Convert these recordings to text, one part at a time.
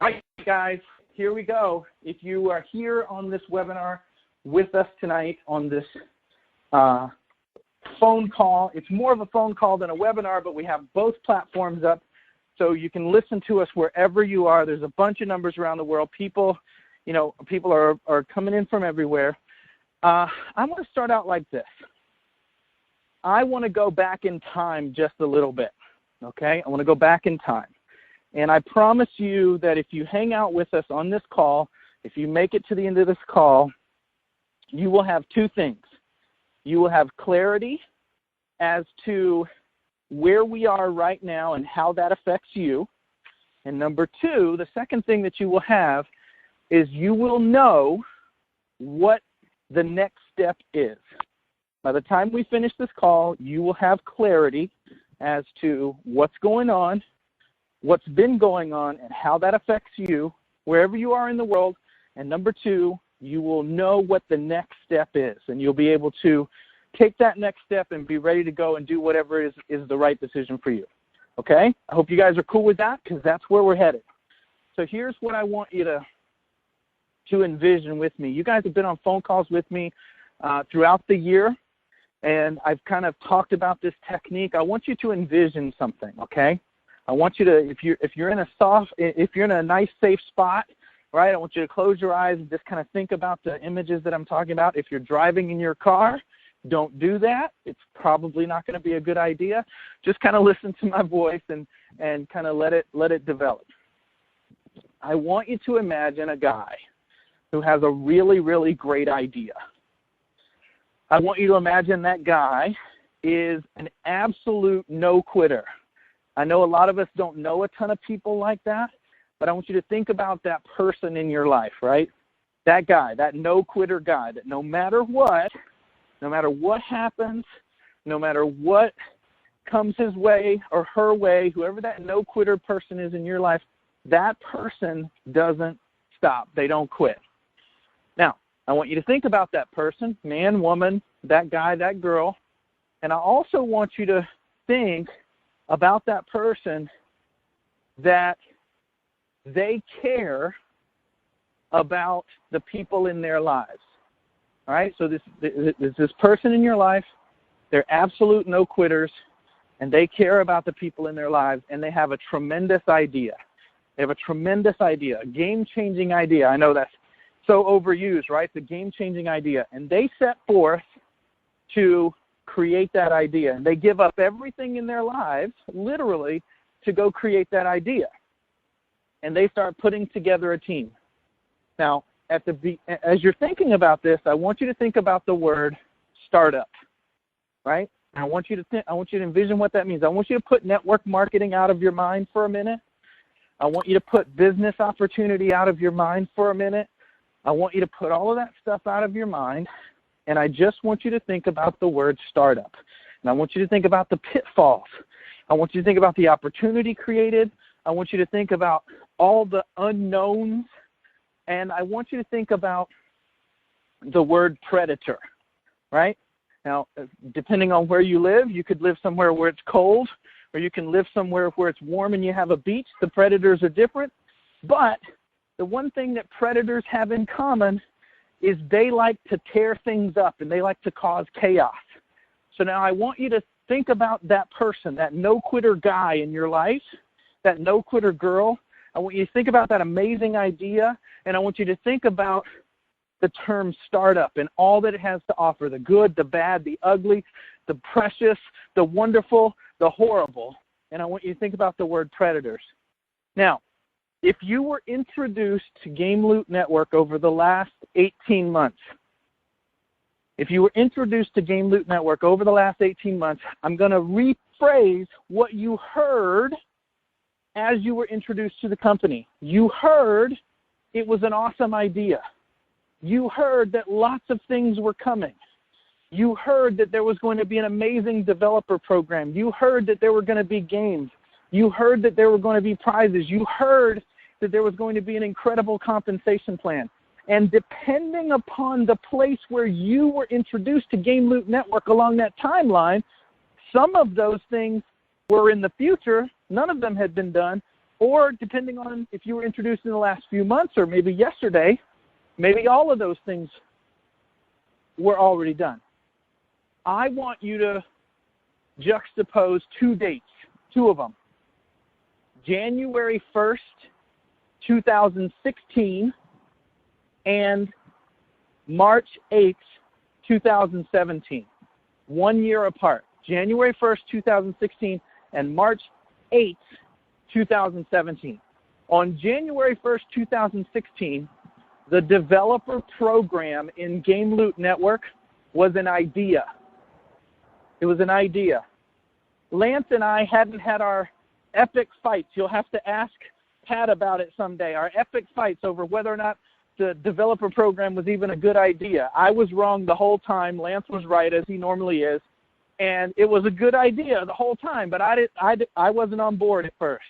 All right, guys, here we go. If you are here on this webinar with us tonight on this phone call, it's more of a phone call than a webinar, but we have both platforms up so you can listen to us wherever you are. There's a bunch of numbers around the world. People are coming in from everywhere. I want to start out like this. I want to go back in time just a little bit, okay? I want to go back in time. And I promise you that if you hang out with us on this call, if you make it to the end of this call, you will have two things. You will have clarity as to where we are right now and how that affects you. And number two, the second thing that you will have is you will know what the next step is. By the time we finish this call, you will have clarity as to what's going on, what's been going on, and how that affects you wherever you are in the world. And number two, you will know what the next step is, and you'll be able to take that next step and be ready to go and do whatever is the right decision for you. Okay? I hope you guys are cool with that, because that's where we're headed. So here's what I want you to envision with me. You guys have been on phone calls with me throughout the year, and I've kind of talked about this technique. I want you to envision something, okay? I want you to, if you're in a nice safe spot, right? I want you to close your eyes and just kind of think about the images that I'm talking about. If you're driving in your car, don't do that. It's probably not going to be a good idea. Just kind of listen to my voice and kind of let it develop. I want you to imagine a guy who has a really, really great idea. I want you to imagine that guy is an absolute no-quitter. I know a lot of us don't know a ton of people like that, but I want you to think about that person in your life, right? That guy, that no-quitter guy, that no matter what happens, no matter what comes his way or her way, whoever that no-quitter person is in your life, that person doesn't stop. They don't quit. Now, I want you to think about that person, man, woman, that guy, that girl, and I also want you to think about that person that they care about the people in their lives. All right, so this person in your life, they're absolute no-quitters, and they care about the people in their lives, and they have a tremendous idea. They have a tremendous idea, a game-changing idea. I know that's so overused, right? It's a game-changing idea. And they set forth to create that idea. And they give up everything in their lives, literally, to go create that idea. And they start putting together a team. Now, as you're thinking about this, I want you to think about the word startup, right? And I want you to envision what that means. I want you to put network marketing out of your mind for a minute. I want you to put business opportunity out of your mind for a minute. I want you to put all of that stuff out of your mind, and I just want you to think about the word startup. And I want you to think about the pitfalls. I want you to think about the opportunity created. I want you to think about all the unknowns, and I want you to think about the word predator, right? Now, depending on where you live, you could live somewhere where it's cold, or you can live somewhere where it's warm and you have a beach. The predators are different, but the one thing that predators have in common is they like to tear things up and they like to cause chaos. So now I want you to think about that person, that no-quitter guy in your life, that no-quitter girl. I want you to think about that amazing idea, and I want you to think about the term startup and all that it has to offer, the good, the bad, the ugly, the precious, the wonderful, the horrible. And I want you to think about the word predators. Now, if you were introduced to Game Loot Network over the last 18 months, I'm going to rephrase what you heard as you were introduced to the company. You heard it was an awesome idea. You heard that lots of things were coming. You heard that there was going to be an amazing developer program. You heard that there were going to be games. You heard that there were going to be prizes. You heard that there was going to be an incredible compensation plan. And depending upon the place where you were introduced to Game Loot Network along that timeline, some of those things were in the future. None of them had been done. Or depending on if you were introduced in the last few months or maybe yesterday, maybe all of those things were already done. I want you to juxtapose two dates, two of them. January 1st, 2016 and March 8th, 2017. 1 year apart. January 1st, 2016 and March 8th, 2017. On January 1st, 2016, the developer program in Game Loot Network was an idea. It was an idea. Lance and I hadn't had our epic fights. You'll have to ask Pat about it someday. Our epic fights over whether or not the developer program was even a good idea. I was wrong the whole time. Lance was right, as he normally is. And it was a good idea the whole time, but I wasn't on board at first,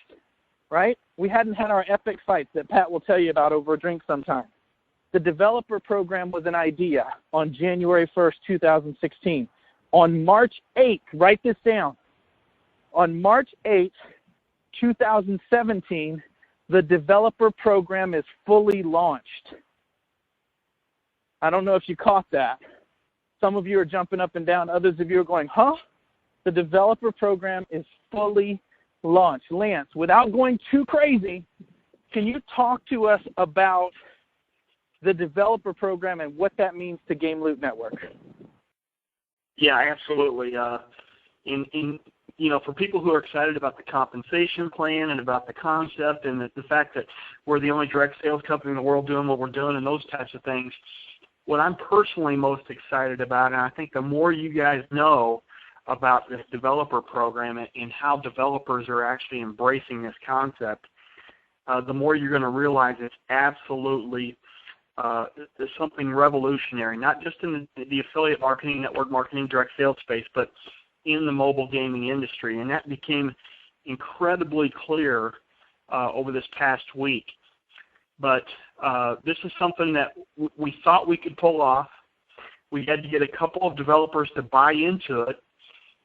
right? We hadn't had our epic fights that Pat will tell you about over a drink sometime. The developer program was an idea on January 1st, 2016. On March 8th, write this down. On March 8th, 2017, the developer program is fully launched. I don't know if you caught that. Some of you are jumping up and down. Others of you are going, huh? The developer program is fully launched. Lance, without going too crazy, can you talk to us about the developer program and what that means to Game Loot Network? Yeah, absolutely. For people who are excited about the compensation plan and about the concept and the fact that we're the only direct sales company in the world doing what we're doing and those types of things, what I'm personally most excited about, and I think the more you guys know about this developer program and how developers are actually embracing this concept, the more you're going to realize it's absolutely something revolutionary, not just in the affiliate marketing, network marketing, direct sales space, but in the mobile gaming industry. And that became incredibly clear over this past week. But this is something that we thought we could pull off. We had to get a couple of developers to buy into it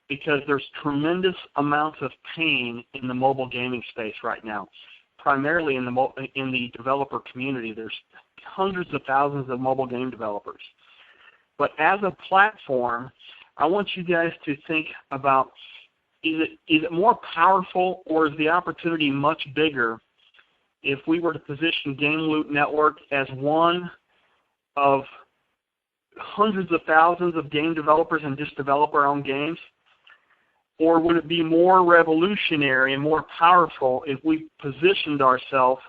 because there's tremendous amounts of pain in the mobile gaming space right now, primarily in the developer community. There's hundreds of thousands of mobile game developers. But as a platform, I want you guys to think about, is it more powerful, or is the opportunity much bigger if we were to position Game Loot Network as one of hundreds of thousands of game developers and just develop our own games? Or would it be more revolutionary and more powerful if we positioned ourselves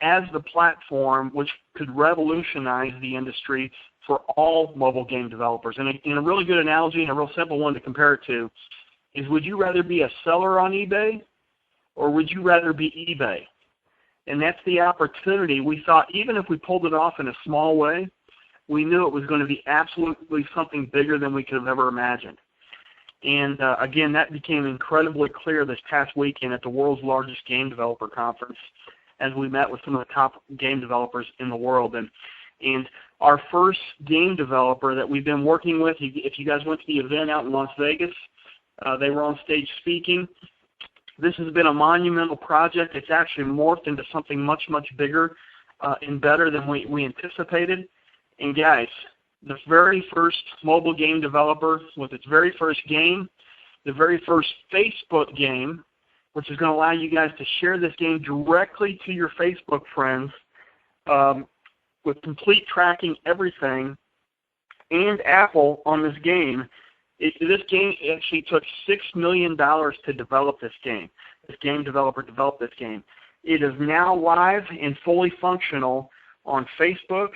as the platform which could revolutionize the industry for all mobile game developers? And a really good analogy and a real simple one to compare it to is, would you rather be a seller on eBay or would you rather be eBay? And that's the opportunity. We thought even if we pulled it off in a small way, we knew it was going to be absolutely something bigger than we could have ever imagined. And again, that became incredibly clear this past weekend at the world's largest game developer conference as we met with some of the top game developers in the world. And our first game developer that we've been working with, if you guys went to the event out in Las Vegas, they were on stage speaking. This has been a monumental project. It's actually morphed into something much, much bigger and better than we anticipated. And guys, the very first mobile game developer with its very first game, the very first Facebook game, which is going to allow you guys to share this game directly to your Facebook friends with complete tracking, everything, and Apple on this game. This game actually took $6 million to develop this game. This game developer developed this game. It is now live and fully functional on Facebook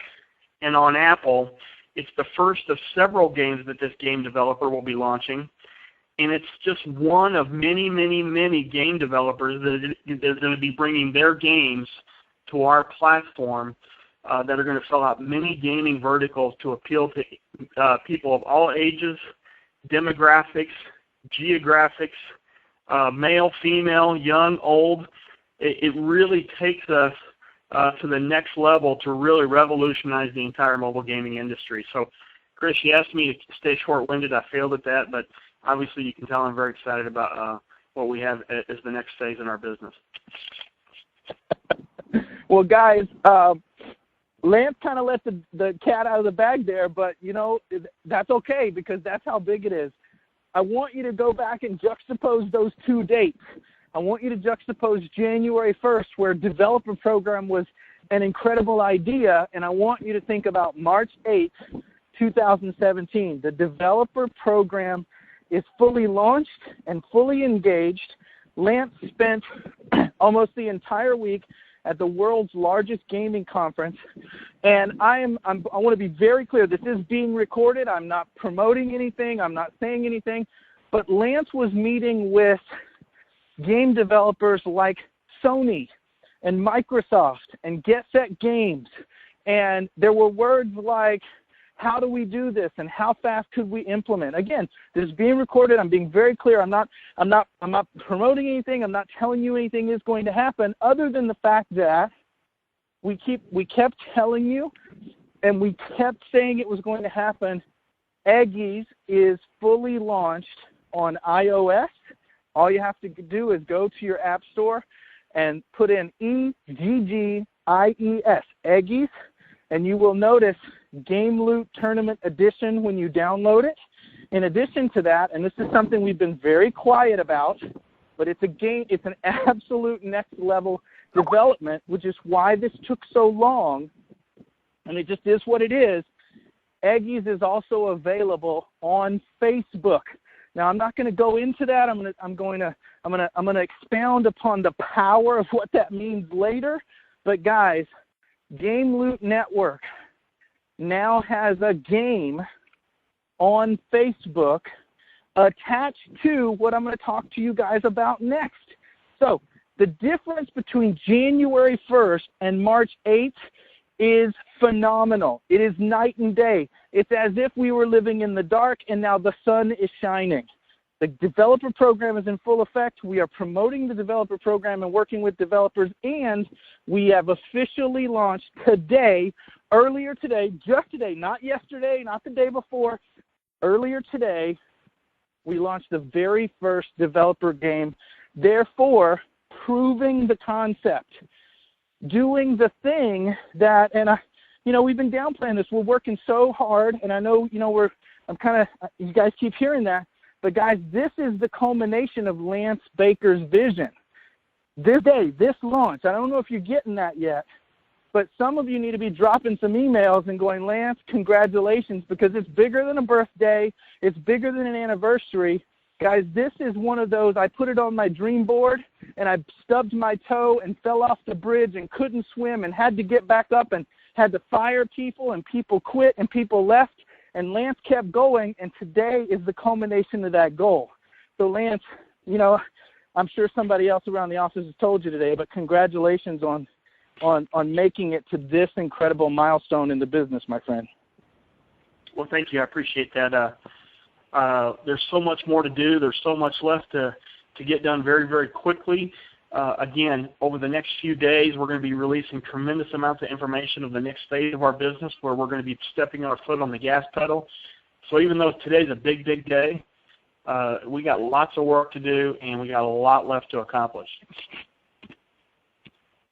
and on Apple. It's the first of several games that this game developer will be launching. And it's just one of many, many, many game developers that are going to be bringing their games to our platform that are going to fill out many gaming verticals to appeal to people of all ages, demographics, geographics, male, female, young, old. It really takes us to the next level to really revolutionize the entire mobile gaming industry. So, Chris, you asked me to stay short-winded. I failed at that, but obviously you can tell I'm very excited about what we have as the next phase in our business. Well, guys, Lance kind of let the cat out of the bag there, but, that's okay because that's how big it is. I want you to go back and juxtapose those two dates. I want you to juxtapose January 1st, where developer program was an incredible idea, and I want you to think about March 8th, 2017. The developer program is fully launched and fully engaged. Lance spent almost the entire week at the world's largest gaming conference, and I want to be very clear. This is being recorded. I'm not promoting anything. I'm not saying anything, but Lance was meeting with game developers like Sony and Microsoft and Get Set Games, and there were words like, how do we do this, and how fast could we implement? Again, this is being recorded. I'm being very clear. I'm not promoting anything. I'm not telling you anything is going to happen, other than the fact that we kept telling you, and we kept saying it was going to happen. Eggies is fully launched on iOS. All you have to do is go to your app store and put in EGGIES, Eggies, and you will notice Game Loot Tournament Edition when you download it. In addition to that, and this is something we've been very quiet about, but it's an absolute next level development, which is why this took so long, and it just is what it is. Eggies is also available on Facebook. Now, I'm not going to go into that. I'm going to expound upon the power of what that means later. But guys, Game Loot Network now has a game on Facebook attached to what I'm going to talk to you guys about next. So the difference between January 1st and March 8th is phenomenal. It is night and day. It's as if we were living in the dark and now the sun is shining. The developer program is in full effect. We are promoting the developer program and working with developers, and we have officially launched today, earlier today, just today, not yesterday, not the day before, earlier today, we launched the very first developer game, therefore proving the concept, doing the thing that, and we've been downplaying this. We're working so hard, and I know, you guys keep hearing that. But guys, this is the culmination of Lance Baker's vision. This day, this launch, I don't know if you're getting that yet, but some of you need to be dropping some emails and going, Lance, congratulations, because it's bigger than a birthday. It's bigger than an anniversary. Guys, this is one of those, I put it on my dream board, and I stubbed my toe and fell off the bridge and couldn't swim and had to get back up and had to fire people, and people quit and people left. And Lance kept going, and today is the culmination of that goal. So, Lance, I'm sure somebody else around the office has told you today, but congratulations on making it to this incredible milestone in the business, my friend. Well, thank you. I appreciate that. There's so much more to do. There's so much left to get done very, very quickly. Again, over the next few days, we're going to be releasing tremendous amounts of information of the next phase of our business, where we're going to be stepping our foot on the gas pedal. So even though today's a big, big day, we got lots of work to do, and we got a lot left to accomplish.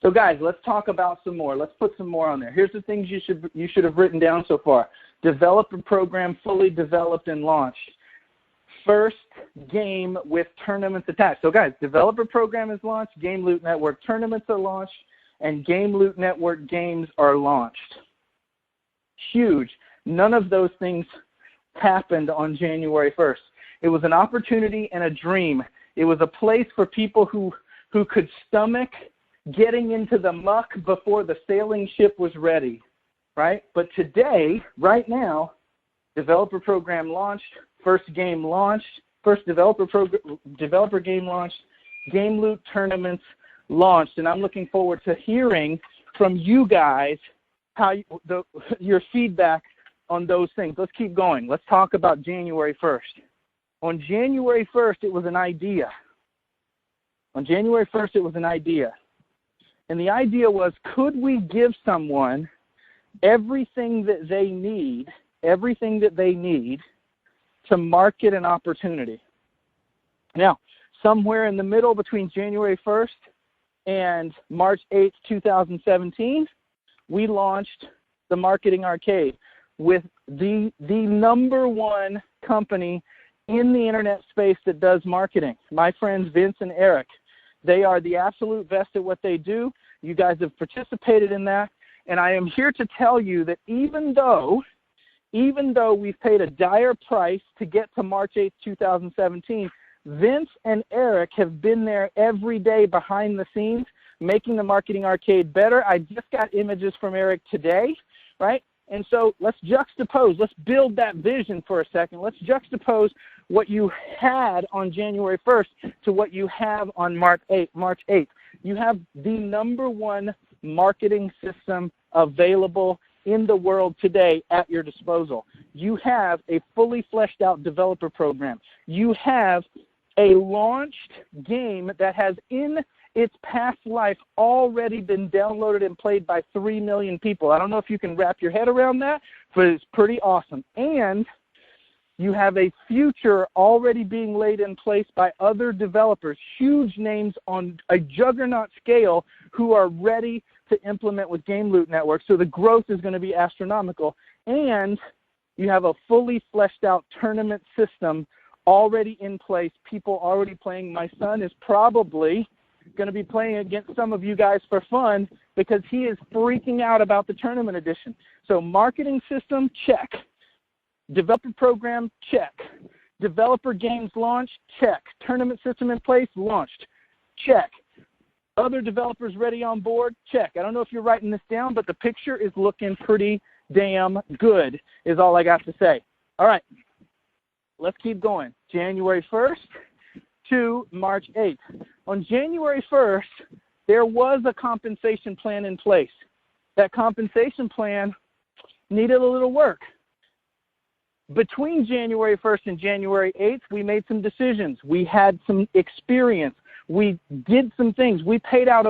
So guys, let's talk about some more. Let's put some more on there. Here's the things you should have written down so far. Developer program fully developed and launched. First game with tournaments attached. So guys, developer program is launched, Game Loot Network tournaments are launched, and Game Loot Network games are launched. Huge. None of those things happened on January 1st. It was an opportunity and a dream. It was a place for people who could stomach getting into the muck before the sailing ship was ready, right? But today, right now, developer program launched, first game launched, first developer game launched, Game Loot tournaments launched, and I'm looking forward to hearing from you guys your feedback on those things. Let's keep going. Let's talk about January 1st. On January 1st, it was an idea. On January 1st, it was an idea. And the idea was, could we give someone everything that they need to market an opportunity? Now, somewhere in the middle between January 1st And March 8th, 2017, we launched the Marketing Arcade with the number one company in the internet space that does marketing. My friends Vince and Eric, they are the absolute best at what they do. You guys have participated in that. And I am here to tell you that even though we've paid a dire price to get to March 8th, 2017, Vince and Eric have been there every day behind the scenes, making the Marketing Arcade better. I just got images from Eric today, right? And so let's juxtapose, let's build that vision for a second. Let's juxtapose what you had on January 1st to what you have on March 8th. You have the number one marketing system available in the world today at your disposal. You have a fully fleshed out developer program. You have a launched game that has in its past life already been downloaded and played by 3 million people. I don't know if you can wrap your head around that, but it's pretty awesome. And you have a future already being laid in place by other developers, huge names on a juggernaut scale who are ready to implement with Game Loot Network. So the growth is going to be astronomical. And you have a fully fleshed out tournament system already in place, people already playing. My son is probably going to be playing against some of you guys for fun because he is freaking out about the tournament edition. So marketing system, check. Developer program, check. Developer games launched, check. Tournament system in place, launched, check. Other developers ready on board, check. I don't know if you're writing this down, but the picture is looking pretty damn good is all I got to say. All right, let's keep going. January 1st to March 8th. On January 1st, there was a compensation plan in place. That compensation plan needed a little work. Between January 1st and January 8th, we made some decisions. We had some experience. We did some things. We paid out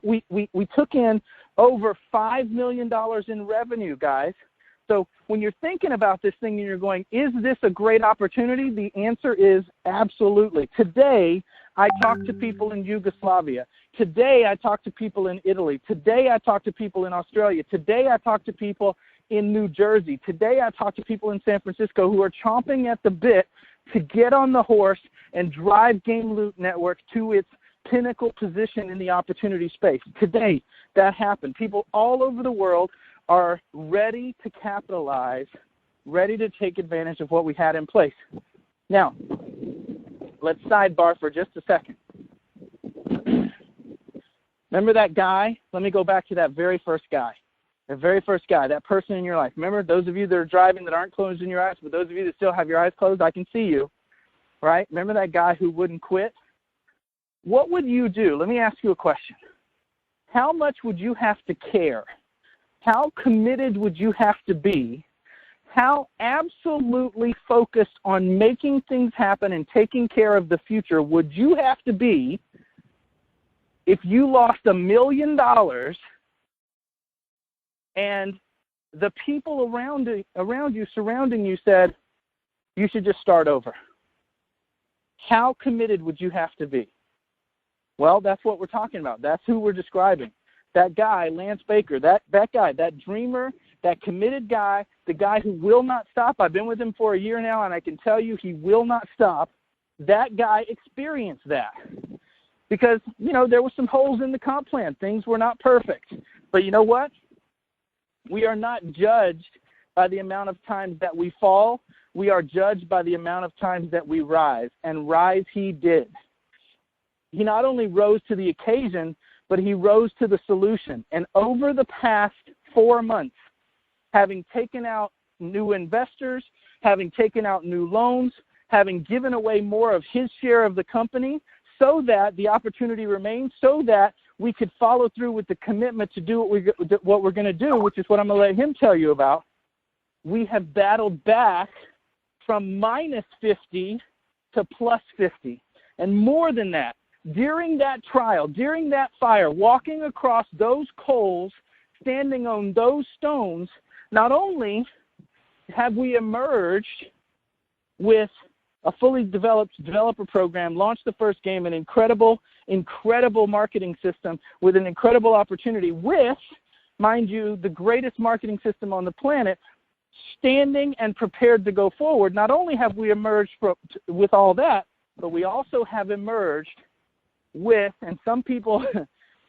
we took in over $5 million in revenue, guys. So when you're thinking about this thing and you're going, is this a great opportunity? The answer is absolutely. Today, I talk to people in Yugoslavia. Today, I talk to people in Italy. Today, I talk to people in Australia. Today, I talk to people in New Jersey. Today, I talk to people in San Francisco who are chomping at the bit to get on the horse and drive Game Loot Network to its pinnacle position in the opportunity space. Today, that happened. People all over the world are ready to capitalize, ready to take advantage of what we had in place. Now, let's sidebar for just a second. Remember that guy? Let me go back to that very first guy. The very first guy, that person in your life. Remember, those of you that are driving that aren't closing your eyes, but those of you that still have your eyes closed, I can see you, right? Remember that guy who wouldn't quit? What would you do? Let me ask you a question. How much would you have to care? How committed would you have to be? How absolutely focused on making things happen and taking care of the future would you have to be if you lost $1 million and the people around you, surrounding you said, you should just start over? How committed would you have to be? Well, that's what we're talking about. That's who we're describing. That guy, Lance Baker, that guy, that dreamer, that committed guy, the guy who will not stop. I've been with him for a year now, and I can tell you he will not stop. That guy experienced that. Because, there were some holes in the comp plan. Things were not perfect. But you know what? We are not judged by the amount of times that we fall. We are judged by the amount of times that we rise. And rise he did. He not only rose to the occasion, but he rose to the solution. And over the past 4 months, having taken out new investors, having taken out new loans, having given away more of his share of the company so that the opportunity remains, so that we could follow through with the commitment to do what we're going to do, which is what I'm going to let him tell you about. We have battled back from minus 50 to plus 50. And more than that, during that trial, during that fire, walking across those coals, standing on those stones, not only have we emerged with a fully developed developer program, launched the first game, an incredible marketing system with an incredible opportunity with, mind you, the greatest marketing system on the planet, standing and prepared to go forward. Not only have we emerged with all that, but we also have emerged with, and some people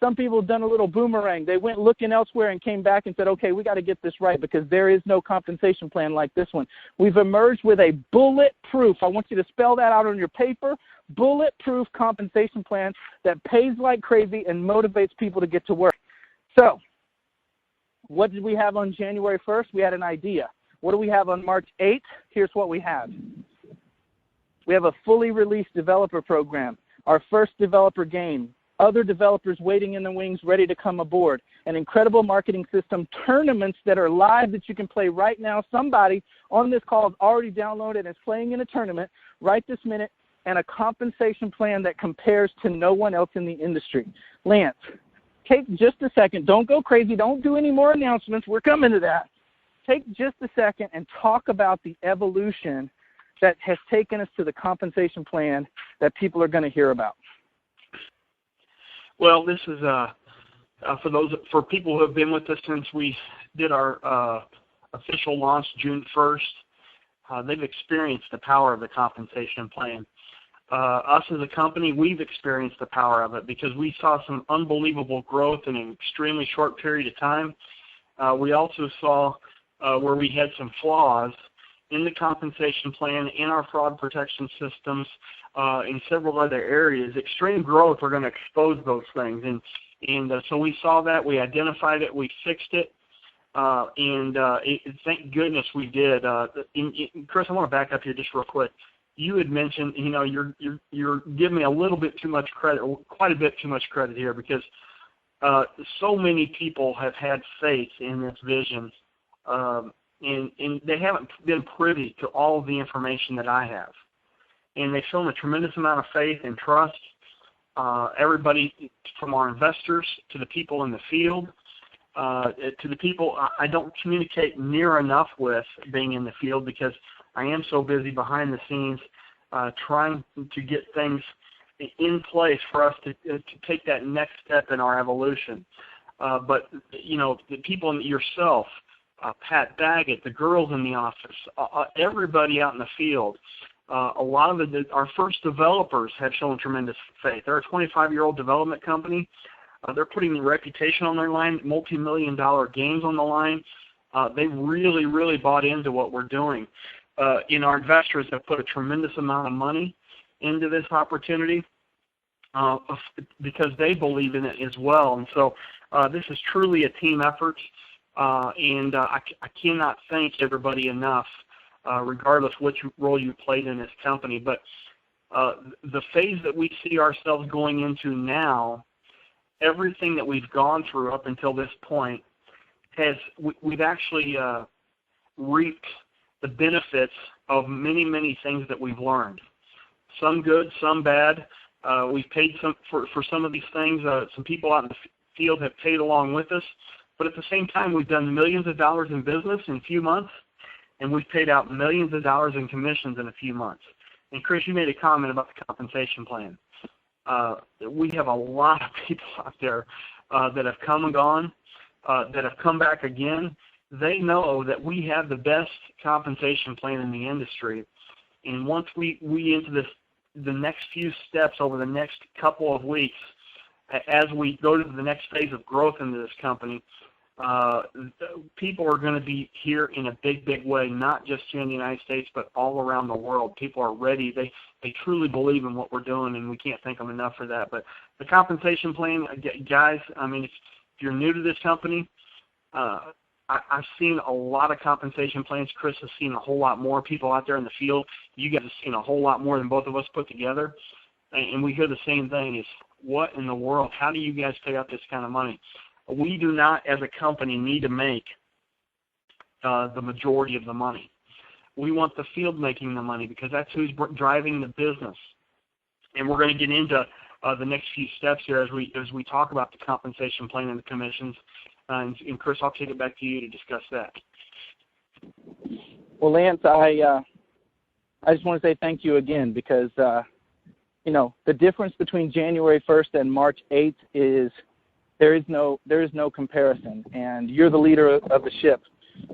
have done a little boomerang. They went looking elsewhere and came back and said, okay, we got to get this right because there is no compensation plan like this one. We've emerged with a bulletproof, I want you to spell that out on your paper, bulletproof compensation plan that pays like crazy and motivates people to get to work. So, what did we have on January 1st? We had an idea. What do we have on March 8th? Here's what we have. We have a fully released developer program, our first developer game, other developers waiting in the wings, ready to come aboard, an incredible marketing system, tournaments that are live that you can play right now. Somebody on this call has already downloaded and is playing in a tournament right this minute, and a compensation plan that compares to no one else in the industry. Lance, take just a second. Don't go crazy. Don't do any more announcements. We're coming to that. Take just a second and talk about the evolution that has taken us to the compensation plan that people are going to hear about. Well, this is for people who have been with us since we did our official launch June 1st. They've experienced the power of the compensation plan. Us as a company, we've experienced the power of it because we saw some unbelievable growth in an extremely short period of time. We also saw where we had some flaws in the compensation plan, in our fraud protection systems, in several other areas. Extreme growth are going to expose those things. And so we saw that, we identified it, we fixed it, and thank goodness we did. Chris, I want to back up here just real quick. You had mentioned, you're giving me a little bit too much credit, quite a bit too much credit here, because so many people have had faith in this vision, and they haven't been privy to all of the information that I have. And they've shown a tremendous amount of faith and trust. Everybody from our investors to the people in the field, to the people I don't communicate near enough with being in the field because I am so busy behind the scenes trying to get things in place for us to take that next step in our evolution. But, the people, yourself, Pat Baggett, the girls in the office, everybody out in the field, a lot of our first developers have shown tremendous faith. They're a 25-year-old development company. They're putting their reputation on their line, multi-million-dollar games on the line. They really, really bought into what we're doing. Our investors have put a tremendous amount of money into this opportunity because they believe in it as well. And so this is truly a team effort, and I cannot thank everybody enough, regardless which role you played in this company. But the phase that we see ourselves going into now, everything that we've gone through up until this point, we've actually reaped the benefits of many, many things that we've learned. Some good, some bad. We've paid for some of these things. Some people out in the field have paid along with us. But at the same time, we've done millions of dollars in business in a few months, and we've paid out millions of dollars in commissions in a few months. And Chris, you made a comment about the compensation plan. We have a lot of people out there that have come and gone, that have come back again. They know that we have the best compensation plan in the industry. And once we into the next few steps over the next couple of weeks, as we go to the next phase of growth into this company, people are going to be here in a big, big way, not just here in the United States, but all around the world. People are ready. They truly believe in what we're doing, and we can't thank them enough for that. But the compensation plan, guys, I mean, if you're new to this company, I've seen a lot of compensation plans. Chris has seen a whole lot more. People out there in the field, you guys have seen a whole lot more than both of us put together. And we hear the same thing is, what in the world? How do you guys pay out this kind of money? We do not, as a company, need to make the majority of the money. We want the field making the money because that's who's driving the business. And we're going to get into the next few steps here as we talk about the compensation plan and the commissions. And Chris, I'll take it back to you to discuss that. Well, Lance, I just want to say thank you again because, the difference between January 1st and March 8th is there is no comparison. And you're the leader of the ship.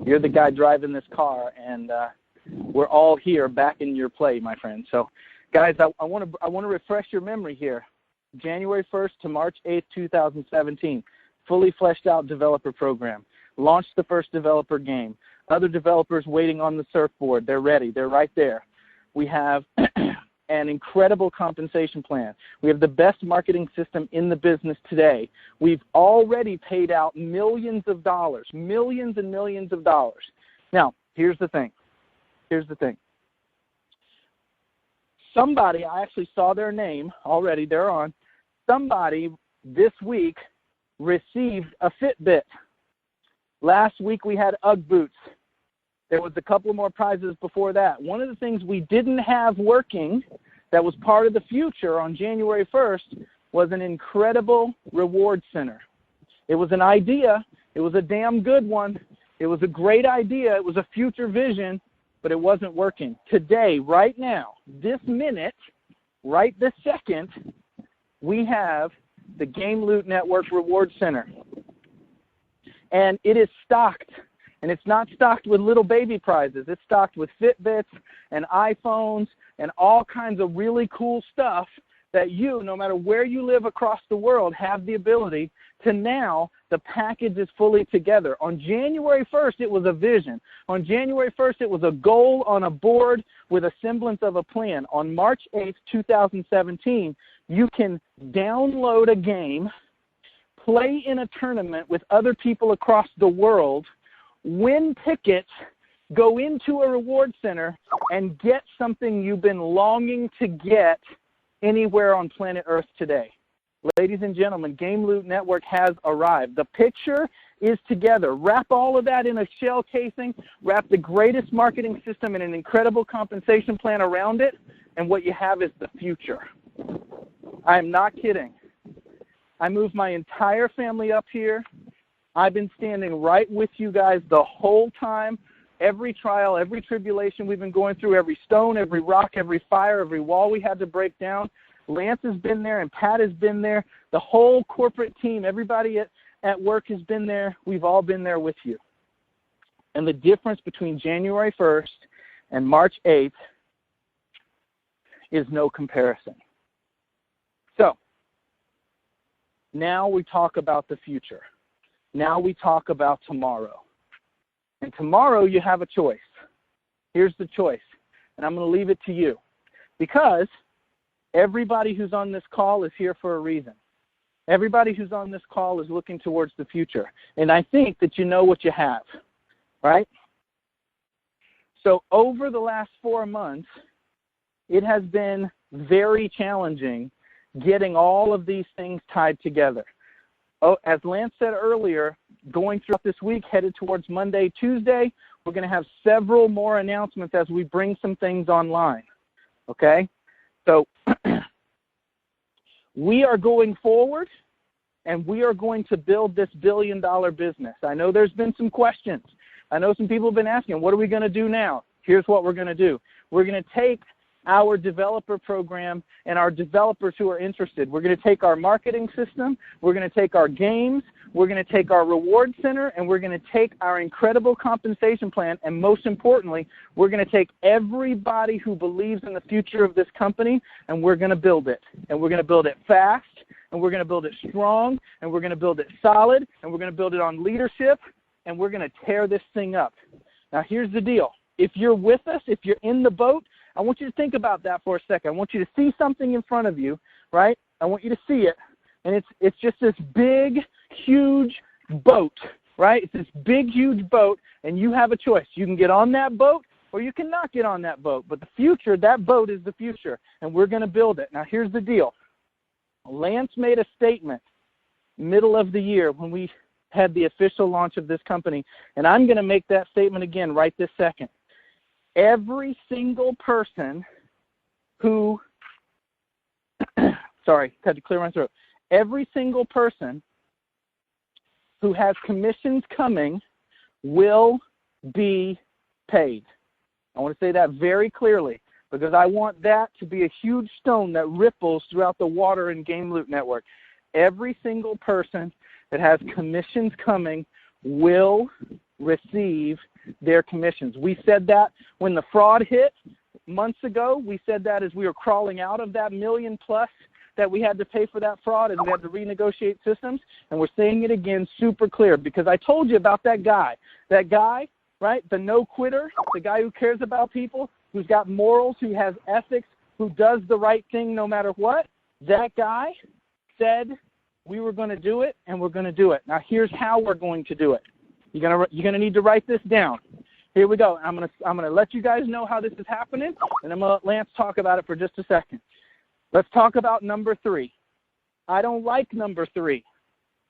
You're the guy driving this car, and we're all here backing your play, my friend. So, guys, I want to refresh your memory here. January 1st to March 8th, 2017, fully fleshed out developer program. Launched the first developer game. Other developers waiting on the surfboard. They're ready. They're right there. We have an incredible compensation plan. We have the best marketing system in the business today. We've already paid out millions of dollars, millions and millions of dollars. Now, here's the thing. Somebody, I actually saw their name already, they're on. Somebody this week received a Fitbit. Last week we had UGG boots. There was a couple more prizes before that. One of the things we didn't have working that was part of the future on January 1st was an incredible reward center. It was an idea. It was a damn good one. It was a great idea. It was a future vision, but it wasn't working. Today, right now, this minute, right this second, we have the Game Loot Network Reward Center. And it is stocked. And it's not stocked with little baby prizes. It's stocked with Fitbits and iPhones and all kinds of really cool stuff that you, no matter where you live across the world, have the ability to now, the package is fully together. On January 1st, it was a vision. On January 1st, it was a goal on a board with a semblance of a plan. On March 8th, 2017, you can download a game, play in a tournament with other people across the world, win tickets, go into a reward center, and get something you've been longing to get anywhere on planet Earth today. Ladies and gentlemen, Game Loot Network has arrived. The picture is together. Wrap all of that in a shell casing, wrap the greatest marketing system and an incredible compensation plan around it, and what you have is the future. I am not kidding. I moved my entire family up here. I've been standing right with you guys the whole time. Every trial, every tribulation we've been going through, every stone, every rock, every fire, every wall we had to break down. Lance has been there and Pat has been there. The whole corporate team, everybody at work has been there. We've all been there with you. And the difference between January 1st and March 8th is no comparison. So, now we talk about the future. Now we talk about tomorrow. And tomorrow you have a choice. Here's the choice. And I'm going to leave it to you. Because everybody who's on this call is here for a reason. Everybody who's on this call is looking towards the future. And I think that you know what you have. Right? So over the last 4 months, it has been very challenging getting all of these things tied together. Oh, as Lance said earlier, going throughout this week, headed towards Monday, Tuesday, we're going to have several more announcements as we bring some things online. Okay? So we are going forward, and we are going to build this billion-dollar business. I know there's been some questions. I know some people have been asking, what are we going to do now? Here's what we're going to do. We're going to take our developer program and our developers who are interested. We're going to take our marketing system, we're going to take our games, we're going to take our reward center, and we're going to take our incredible compensation plan, and most importantly, we're going to take everybody who believes in the future of this company, and we're going to build it. And we're going to build it fast, and we're going to build it strong, and we're going to build it solid, and we're going to build it on leadership, and we're going to tear this thing up. Now, here's the deal. If you're with us, if you're in the boat, I want you to think about that for a second. I want you to see something in front of you, right? I want you to see it. And it's just this big, huge boat, right? It's this big, huge boat, and you have a choice. You can get on that boat, or you cannot get on that boat. But the future, that boat is the future, and we're going to build it. Now, here's the deal. Lance made a statement middle of the year when we had the official launch of this company, and I'm going to make that statement again right this second. Every single person who, sorry, had to clear my throat. Every single person who has commissions coming will be paid. I want to say that very clearly. because I want that to be a huge stone that ripples throughout the water in Game Loot Network. Every single person that has commissions coming will receive their commissions. We said that when the fraud hit months ago. We said that as we were crawling out of that $1 million plus that we had to pay for that fraud, and we had to renegotiate systems, and we're saying it again super clear, because I told you about that guy, right, the no-quitter, the guy who cares about people, who's got morals, who has ethics, who does the right thing no matter what. That guy said we were going to do it, and we're going to do it. Now, here's how we're going to do it. You're gonna need to write this down. Here we go. I'm gonna let you guys know how this is happening, and I'm gonna let Lance talk about it for just a second. Let's talk about number 3. I don't like number 3.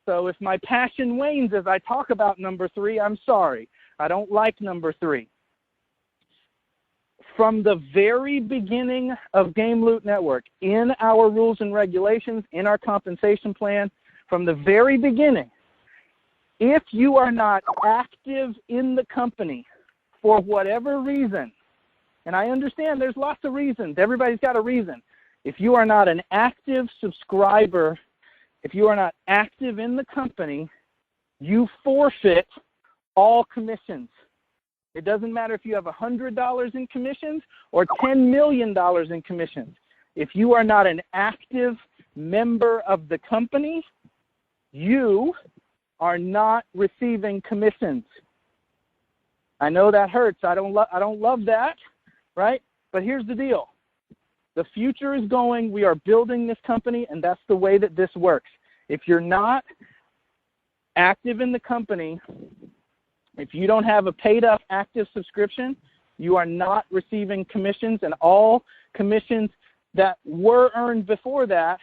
So if my passion wanes as I talk about number 3, I'm sorry. I don't like number 3. From the very beginning of Game Loot Network, in our rules and regulations, in our compensation plan, from the very beginning, if you are not active in the company for whatever reason, and I understand there's lots of reasons, everybody's got a reason. If you are not an active subscriber, if you are not active in the company, you forfeit all commissions. It doesn't matter if you have $100 in commissions or $10 million in commissions. If you are not an active member of the company, you are not receiving commissions. I know that hurts. I don't love that, right? But here's the deal. The future is going. We are building this company, and that's the way that this works. If you're not active in the company, if you don't have a paid-up active subscription, you are not receiving commissions, and all commissions that were earned before that,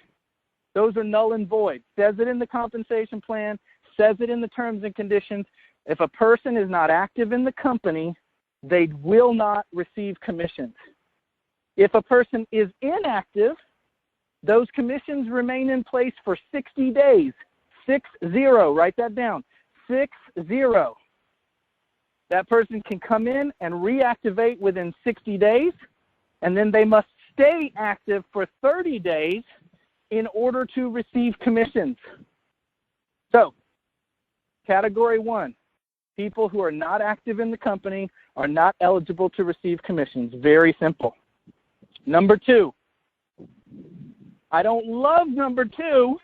those are null and void. Says it in the compensation plan, says it in the terms and conditions. If a person is not active in the company, they will not receive commissions. If a person is inactive, those commissions remain in place for 60 days. 60, write that down. 60. That person can come in and reactivate within 60 days, and then they must stay active for 30 days in order to receive commissions. So, category 1, people who are not active in the company are not eligible to receive commissions. Very simple. Number 2, I don't love number 2,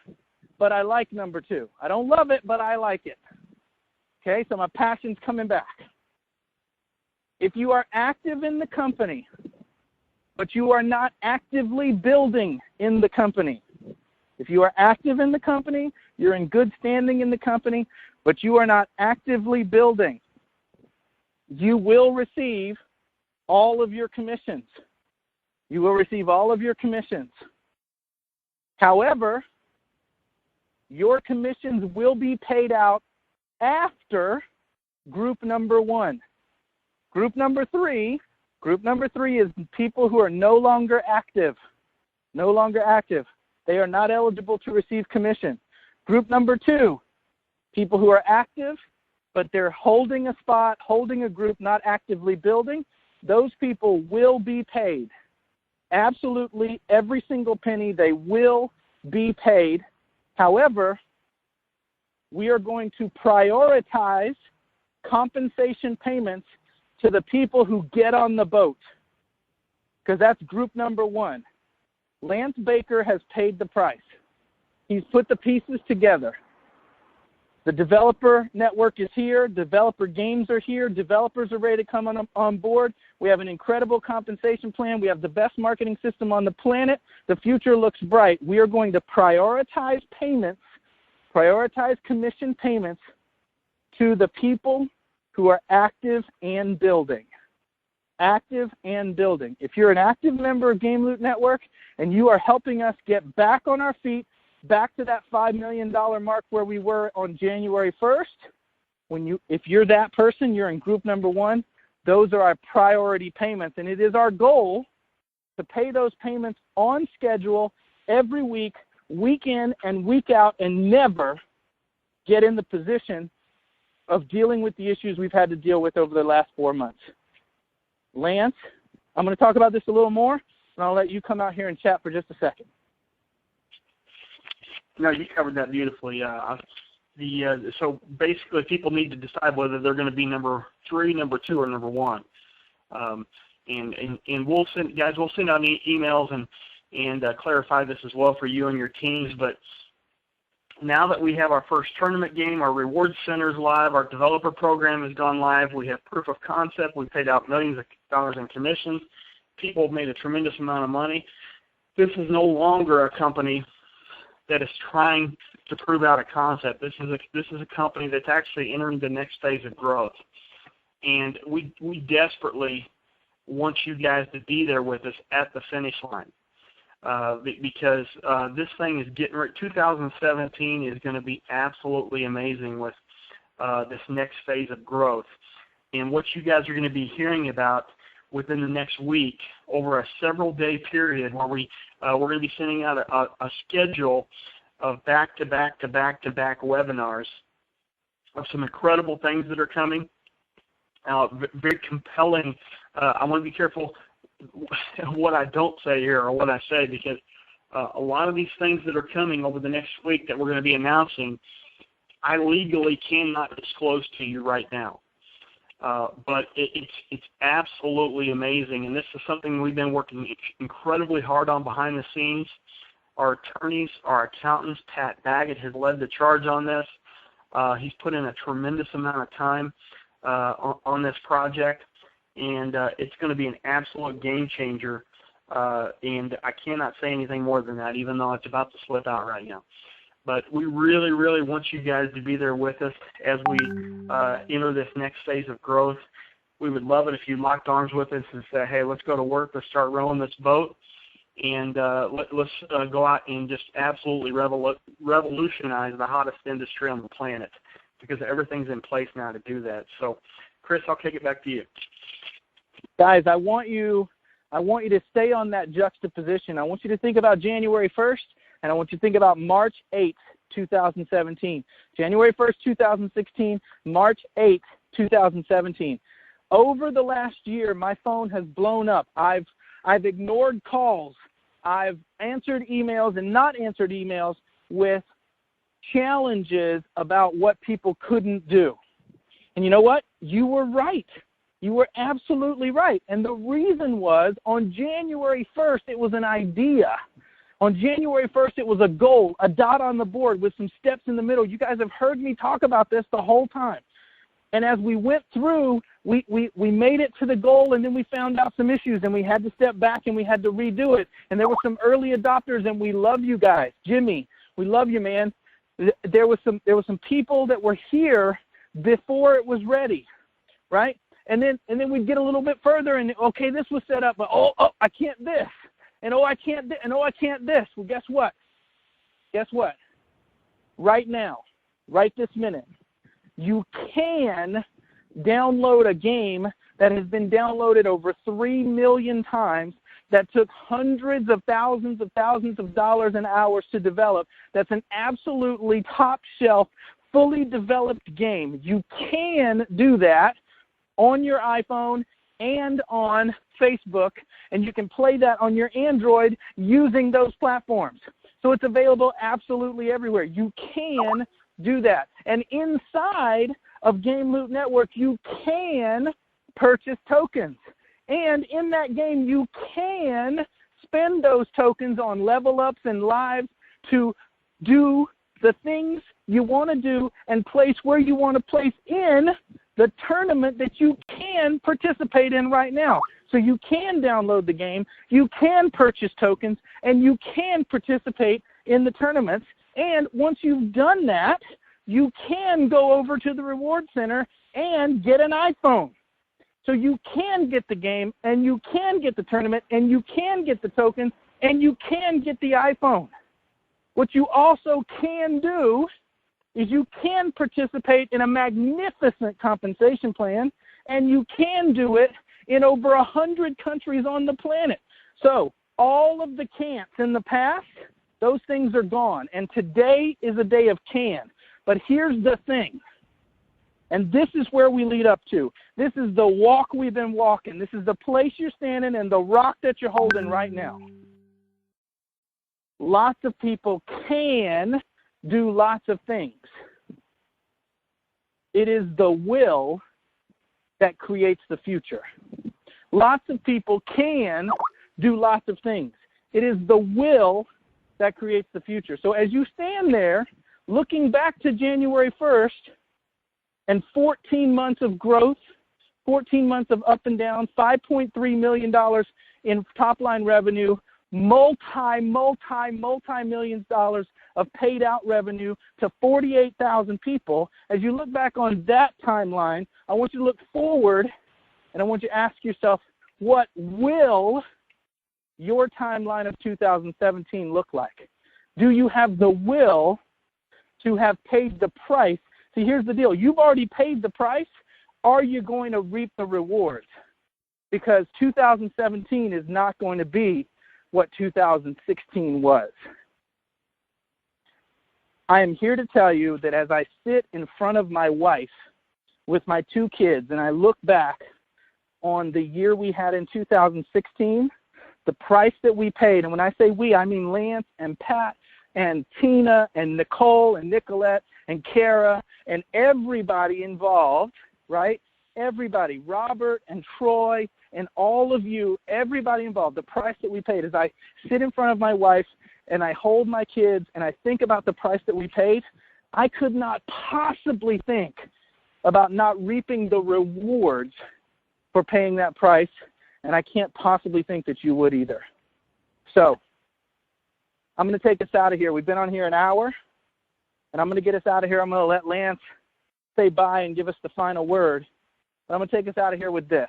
but I like number 2. I don't love it, but I like it. Okay, so my passion's coming back. If you are active in the company, but you are not actively building in the company, if you are active in the company, you're in good standing in the company, but you are not actively building, you will receive all of your commissions. You will receive all of your commissions. However, your commissions will be paid out after group number 1. Group number 3 is people who are no longer active. No longer active. They are not eligible to receive commission. Group number 2, people who are active, but they're holding a spot, holding a group, not actively building. Those people will be paid. Absolutely every single penny, they will be paid. However, we are going to prioritize compensation payments to the people who get on the boat, because that's group number 1. Lance Baker has paid the price. He's put the pieces together. The developer network is here. Developer games are here. Developers are ready to come on board. We have an incredible compensation plan. We have the best marketing system on the planet. The future looks bright. We are going to prioritize payments, prioritize commission payments to the people who are active and building. Active and building. If you're an active member of Game Loot Network and you are helping us get back on our feet, back to that $5 million mark where we were on January 1st, if you're that person, you're in group number 1, those are our priority payments. And it is our goal to pay those payments on schedule every week, week in and week out, and never get in the position of dealing with the issues we've had to deal with over the last 4 months. Lance, I'm going to talk about this a little more, and I'll let you come out here and chat for just a second. No, you covered that beautifully. So basically, people need to decide whether they're going to be number 3, number 2, or number 1. And we'll send out emails and clarify this as well for you and your teams. But now that we have our first tournament game, our reward center's live, our developer program has gone live, we have proof of concept, we've paid out millions of dollars in commissions, people have made a tremendous amount of money. This is no longer a company that is trying to prove out a concept. This is a company that's actually entering the next phase of growth. And we desperately want you guys to be there with us at the finish line. Because this thing is getting ready. 2017 is going to be absolutely amazing with this next phase of growth. And what you guys are going to be hearing about within the next week over a several-day period where we're going to be sending out a schedule of back-to-back webinars of some incredible things that are coming, very compelling. I want to be careful what I don't say here or what I say, because a lot of these things that are coming over the next week that we're going to be announcing, I legally cannot disclose to you right now. But it's absolutely amazing, and this is something we've been working incredibly hard on behind the scenes. Our attorneys, our accountants, Pat Baggett has led the charge on this. He's put in a tremendous amount of time on this project, and it's going to be an absolute game changer, and I cannot say anything more than that, even though it's about to slip out right now. But we really, really want you guys to be there with us as we enter this next phase of growth. We would love it if you locked arms with us and said, hey, let's go to work, let's start rowing this boat, and let's go out and just absolutely revolutionize the hottest industry on the planet, because everything's in place now to do that. So, Chris, I'll kick it back to you. Guys, I want you to stay on that juxtaposition. I want you to think about January 1st, and I want you to think about March 8th, 2017. January 1st, 2016, March 8th, 2017. Over the last year, my phone has blown up. I've ignored calls. I've answered emails and not answered emails with challenges about what people couldn't do. And you know what? You were right. You were absolutely right. And the reason was, on January 1st, it was an idea. On January 1st, it was a goal, a dot on the board with some steps in the middle. You guys have heard me talk about this the whole time. And as we went through, we made it to the goal, and then we found out some issues, and we had to step back, and we had to redo it. And there were some early adopters, and we love you guys. Jimmy, we love you, man. There was some people that were here before it was ready, right? And then we'd get a little bit further, and okay, this was set up, but oh, I can't this, and I can't this. Well, guess what? Right now, right this minute, you can download a game that has been downloaded over 3 million times, that took hundreds of thousands of dollars and hours to develop. That's an absolutely top shelf, fully developed game. You can do that on your iPhone and on Facebook, and you can play that on your Android using those platforms. So it's available absolutely everywhere. You can do that. And inside of Game Loot Network, you can purchase tokens. And in that game, you can spend those tokens on level ups and lives to do the things you want to do and place where you want to place in the tournament that you can participate in right now. So you can download the game, you can purchase tokens, and you can participate in the tournaments. And once you've done that, you can go over to the Reward Center and get an iPhone. So you can get the game, and you can get the tournament, and you can get the tokens, and you can get the iPhone. What you also can do is you can participate in a magnificent compensation plan, and you can do it in over 100 countries on the planet. So all of the can'ts in the past, those things are gone, and today is a day of can. But here's the thing. And this is where we lead up to. This is the walk we've been walking. This is the place you're standing and the rock that you're holding right now. Lots of people can do lots of things. It is the will that creates the future. Lots of people can do lots of things. It is the will that creates the future. So as you stand there, looking back to January 1st, and 14 months of growth, 14 months of up and down, $5.3 million in top-line revenue, multi-millions dollars of paid out revenue to 48,000 people. As you look back on that timeline, I want you to look forward, and I want you to ask yourself, what will your timeline of 2017 look like? Do you have the will to have paid the price? See, here's the deal. You've already paid the price. Are you going to reap the rewards? Because 2017 is not going to be what 2016 was. I am here to tell you that as I sit in front of my wife with my two kids and I look back on the year we had in 2016, the price that we paid, and when I say we, I mean Lance and Pat and Tina and Nicole and Nicolette and Kara and everybody involved, right? Everybody, Robert and Troy and all of you, everybody involved, the price that we paid. As I sit in front of my wife and I hold my kids and I think about the price that we paid, I could not possibly think about not reaping the rewards for paying that price, and I can't possibly think that you would either. So I'm going to take us out of here. We've been on here an hour, and I'm going to get us out of here. I'm going to let Lance say bye and give us the final word. But I'm going to take us out of here with this.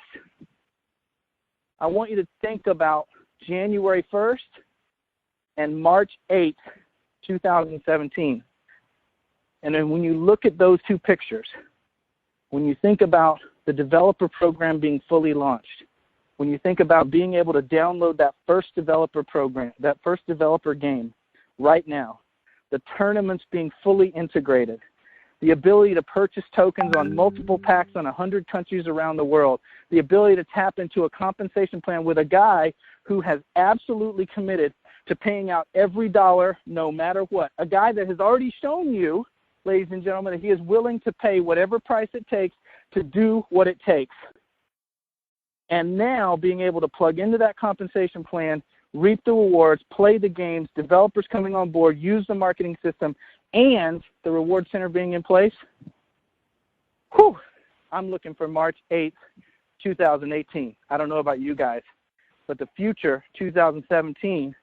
I want you to think about January 1st and March 8th, 2017. And then when you look at those two pictures, when you think about the developer program being fully launched, when you think about being able to download that first developer program, that first developer game right now, the tournaments being fully integrated, the ability to purchase tokens on multiple packs on 100 countries around the world, the ability to tap into a compensation plan with a guy who has absolutely committed to paying out every dollar no matter what, a guy that has already shown you, ladies and gentlemen, that he is willing to pay whatever price it takes to do what it takes. And now being able to plug into that compensation plan, reap the rewards, play the games, developers coming on board, use the marketing system, and the reward center being in place, whew, I'm looking for March 8th, 2018. I don't know about you guys, but the future, 2017,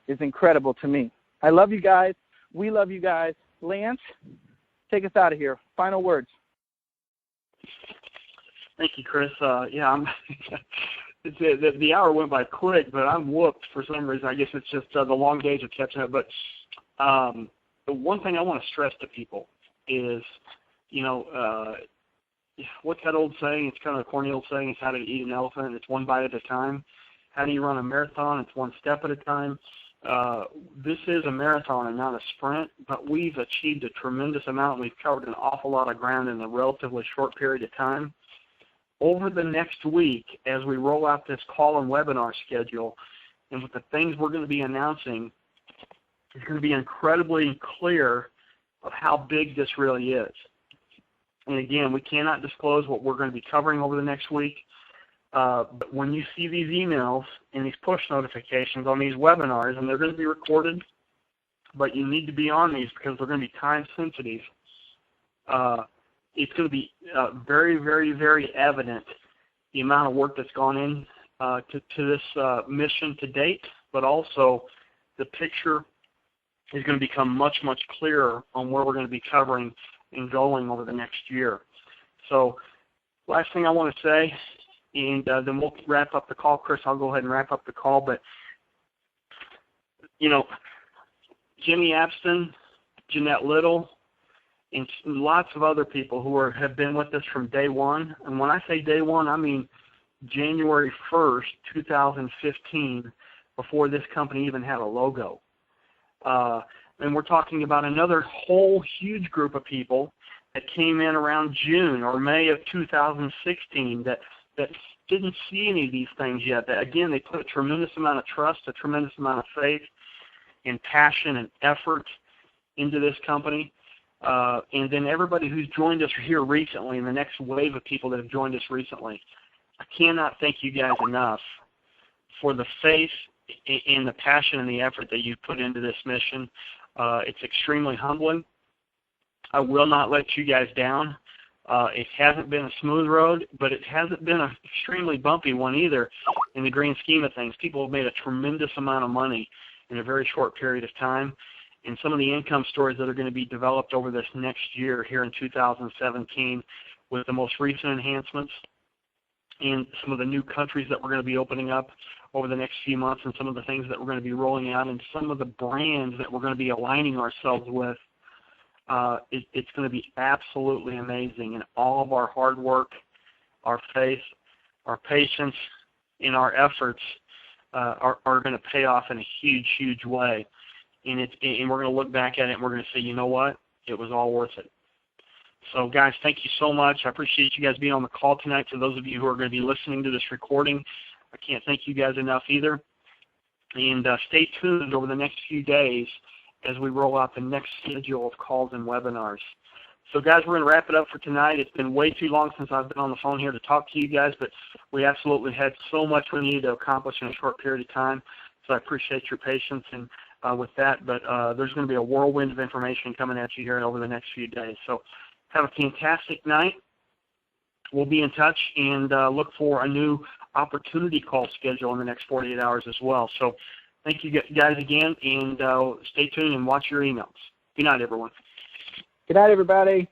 is incredible to me. I love you guys. We love you guys. Lance, take us out of here. Final words. Thank you, Chris. The hour went by quick, but I'm whooped for some reason. I guess it's just the long days of catching up. But the one thing I want to stress to people is, what's that old saying? It's kind of a corny old saying. It's how to eat an elephant. It's one bite at a time. How do you run a marathon? It's one step at a time. This is a marathon and not a sprint, but we've achieved a tremendous amount. We've covered an awful lot of ground in a relatively short period of time. Over the next week, as we roll out this call and webinar schedule, and with the things we're going to be announcing, it's going to be incredibly clear of how big this really is. And again, we cannot disclose what we're going to be covering over the next week. But when you see these emails and these push notifications on these webinars, and they're going to be recorded, but you need to be on these because they're going to be time sensitive. It's going to be very, very, very evident the amount of work that's gone in to this mission to date, but also the picture is going to become much, much clearer on where we're going to be covering and going over the next year. So last thing I want to say, and then we'll wrap up the call. Chris, I'll go ahead and wrap up the call. But, Jimmy Abston, Jeanette Little, and lots of other people who have been with us from day one. And when I say day one, I mean January 1st, 2015, before this company even had a logo. And we're talking about another whole huge group of people that came in around June or May of 2016 that didn't see any of these things yet. That, again, they put a tremendous amount of trust, a tremendous amount of faith and passion and effort into this company. And then everybody who's joined us here recently, and the next wave of people that have joined us recently, I cannot thank you guys enough for the faith and the passion and the effort that you put into this mission. It's extremely humbling. I will not let you guys down. It hasn't been a smooth road, but it hasn't been an extremely bumpy one either in the grand scheme of things. People have made a tremendous amount of money in a very short period of time. And some of the income stories that are going to be developed over this next year here in 2017 with the most recent enhancements and some of the new countries that we're going to be opening up over the next few months and some of the things that we're going to be rolling out and some of the brands that we're going to be aligning ourselves with, it's going to be absolutely amazing. And all of our hard work, our faith, our patience, and our efforts are going to pay off in a huge, huge way. And we're going to look back at it and we're going to say, you know what? It was all worth it. So, guys, thank you so much. I appreciate you guys being on the call tonight. To those of you who are going to be listening to this recording, I can't thank you guys enough either. And stay tuned over the next few days as we roll out the next schedule of calls and webinars. So, guys, we're going to wrap it up for tonight. It's been way too long since I've been on the phone here to talk to you guys, but we absolutely had so much we needed to accomplish in a short period of time. So I appreciate your patience and with that. But there's going to be a whirlwind of information coming at you here over the next few days. So have a fantastic night. We'll be in touch and look for a new opportunity call schedule in the next 48 hours as well. So thank you guys again, and stay tuned and watch your emails. Good night, everyone. Good night, everybody.